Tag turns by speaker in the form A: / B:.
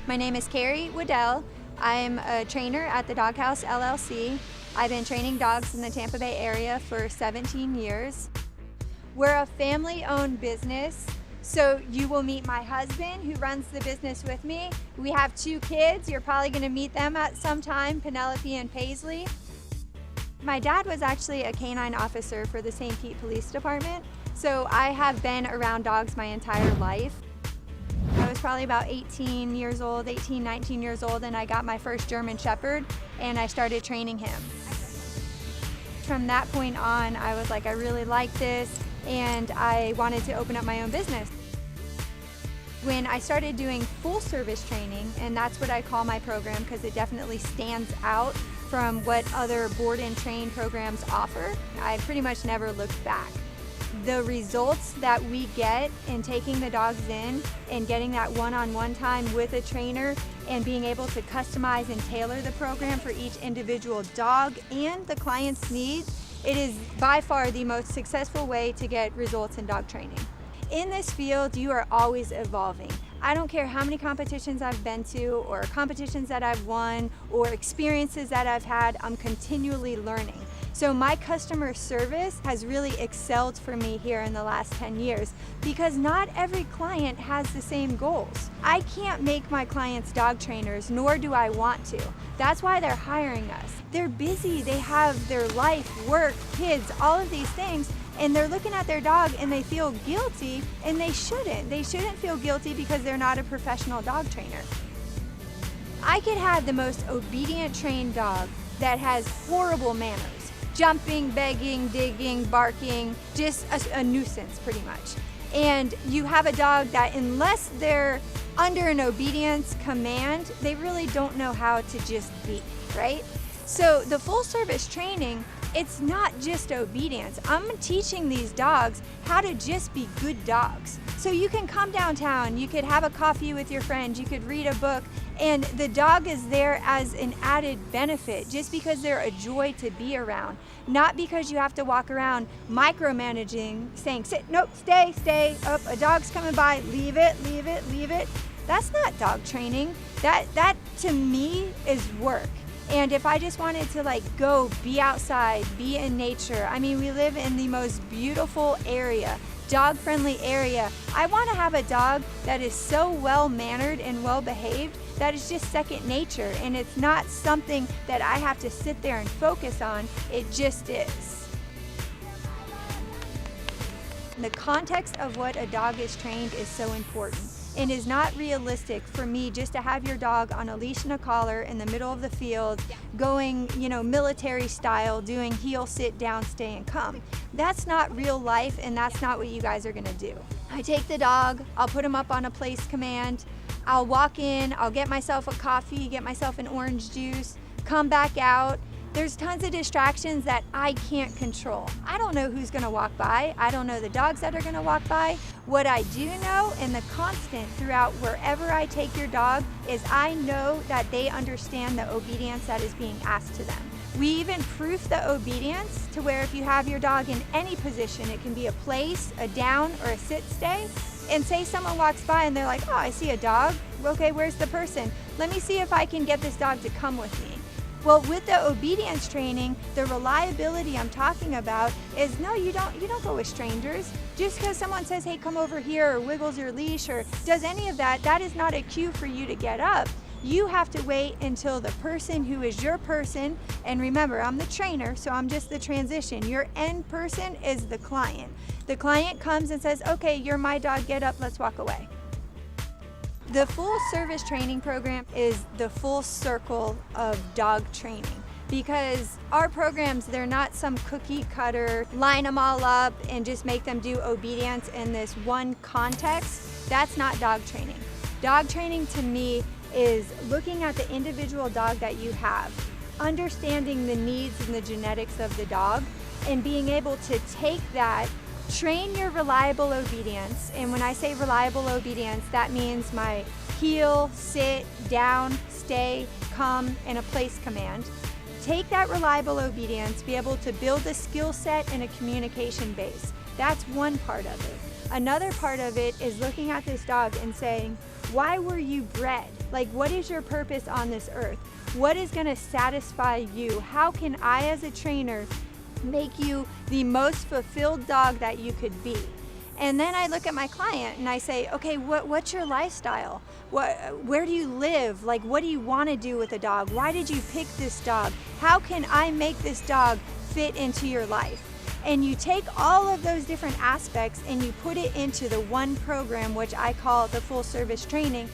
A: My name is Carrie Wooddell. I'm a trainer at the Doghouse LLC. I've been training dogs in the Tampa Bay area for 17 years. We're a family-owned business, so you will meet my husband who runs the business with me. We have 2 kids. You're probably going to meet them at some time, Penelope and Paisley. My dad was actually a canine officer for the St. Pete Police Department, so I have been around dogs my entire life. I was probably about 19 years old, and I got my first German Shepherd, and I started training him. From that point on, I was like, I really like this, and I wanted to open up my own business. When I started doing full service training, and that's what I call my program because it definitely stands out from what other board and train programs offer, I pretty much never looked back. The results that we get in taking the dogs in and getting that one-on-one time with a trainer and being able to customize and tailor the program for each individual dog and the client's needs, it is by far the most successful way to get results in dog training. In this field, you are always evolving. I don't care how many competitions I've been to or competitions that I've won or experiences that I've had, I'm continually learning. So my customer service has really excelled for me here in the last 10 years because not every client has the same goals. I can't make my clients dog trainers, nor do I want to. That's why they're hiring us. They're busy, they have their life, work, kids, all of these things, and they're looking at their dog and they feel guilty, and they shouldn't. They shouldn't feel guilty because they're not a professional dog trainer. I could have the most obedient trained dog that has horrible manners. Jumping, begging, digging, barking, just a nuisance pretty much. And you have a dog that unless they're under an obedience command, they really don't know how to just be, right? So the full service training, it's not just obedience. I'm teaching these dogs how to just be good dogs. So you can come downtown, you could have a coffee with your friends, you could read a book, and the dog is there as an added benefit just because they're a joy to be around. Not because you have to walk around micromanaging, saying, sit, nope, stay, up, a dog's coming by, leave it. That's not dog training. That to me is work. And if I just wanted to go be outside, be in nature, I mean, we live in the most beautiful area, dog-friendly area. I want to have a dog that is so well-mannered and well-behaved that it's just second nature, and it's not something that I have to sit there and focus on. It just is. The context of what a dog is trained is so important. It is not realistic for me just to have your dog on a leash and a collar in the middle of the field, going, military style, doing heel, sit, down, stay, and come. That's not real life, and that's not what you guys are gonna do. I take the dog, I'll put him up on a place command, I'll walk in, I'll get myself a coffee, get myself an orange juice, come back out. There's tons of distractions that I can't control. I don't know who's gonna walk by. I don't know the dogs that are gonna walk by. What I do know, and the constant throughout wherever I take your dog, is I know that they understand the obedience that is being asked to them. We even proof the obedience to where if you have your dog in any position, it can be a place, a down, or a sit stay, and say someone walks by and they're like, oh, I see a dog. Okay, where's the person? Let me see if I can get this dog to come with me. Well, with the obedience training, the reliability I'm talking about is no, you don't go with strangers. Just because someone says, hey, come over here, or wiggles your leash, or does any of that, that is not a cue for you to get up. You have to wait until the person who is your person, and remember, I'm the trainer, so I'm just the transition. Your end person is the client. The client comes and says, okay, you're my dog, get up, let's walk away. The full service training program is the full circle of dog training because our programs, they're not some cookie cutter, line them all up and just make them do obedience in this one context. That's not dog training. Dog training to me is looking at the individual dog that you have, understanding the needs and the genetics of the dog, and being able to take that, train your reliable obedience. And when I say reliable obedience, that means my heel, sit, down, stay, come, and a place command. Take that reliable obedience, be able to build a skill set and a communication base. That's one part of it. Another part of it is looking at this dog and saying, why were you bred? Like, what is your purpose on this earth? What is going to satisfy you? How can I, as a trainer, make you the most fulfilled dog that you could be? And then I look at my client and I say, okay, what's your lifestyle? Where do you live? Like, what do you want to do with a dog? Why did you pick this dog? How can I make this dog fit into your life? And you take all of those different aspects and you put it into the one program, which I call the full service training.